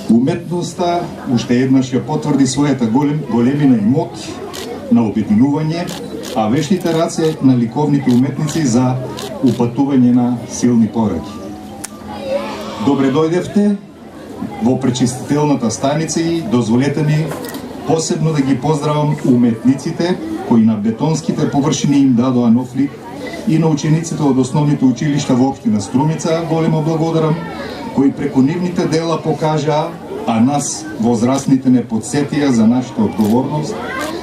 Уметноста уште еднаш ја потврди својата големина и моќ на обединување, а вештите раце на ликовните уметници за упатување на силни пораки. Добре дојдевте во пречистителната станица и дозволете ми посебно да ги поздравам уметниците кои на бетонските површини им дадоа нов лик и на учениците од основните училишта во општина Струмица големо благодарам, кои преку нивните дела покажаа, а нас возрастните не подсетија за нашата одговорност,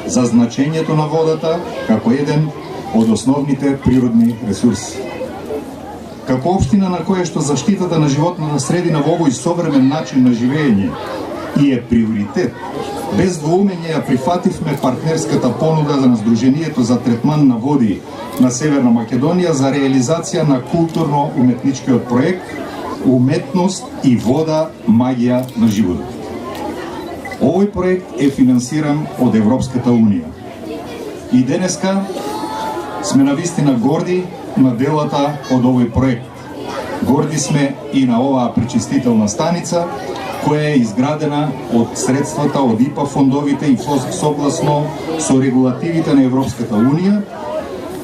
за значењето на водата како еден од основните природни ресурси. Како општина на која што заштитата на животната средина во овој современ начин на живење и е приоритет, без двоумење ја прифативме партнерската понуда на Сдруженијето за третман на води на Северна Македонија за реализација на културно-уметничкиот проект Уметност и вода, магија на животот. Овој проект е финансиран од Европската Унија. И денеска сме навистина горди на делата од овој проект. Горди сме и на оваа пречистителна станица, која е изградена од средствата од ИПА фондовите и согласно со регулативите на Европската Унија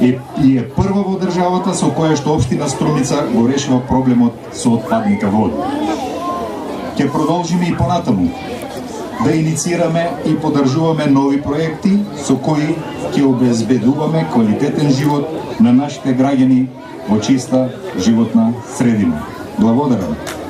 и е прва во државата со која што општина Струмица го решава проблемот со отпадните води. Ќе продолжиме и понатаму да инициираме и поддржуваме нови проекти со кои ќе обезбедуваме квалитетен живот на нашите граѓани во чиста животна средина. Благодарам.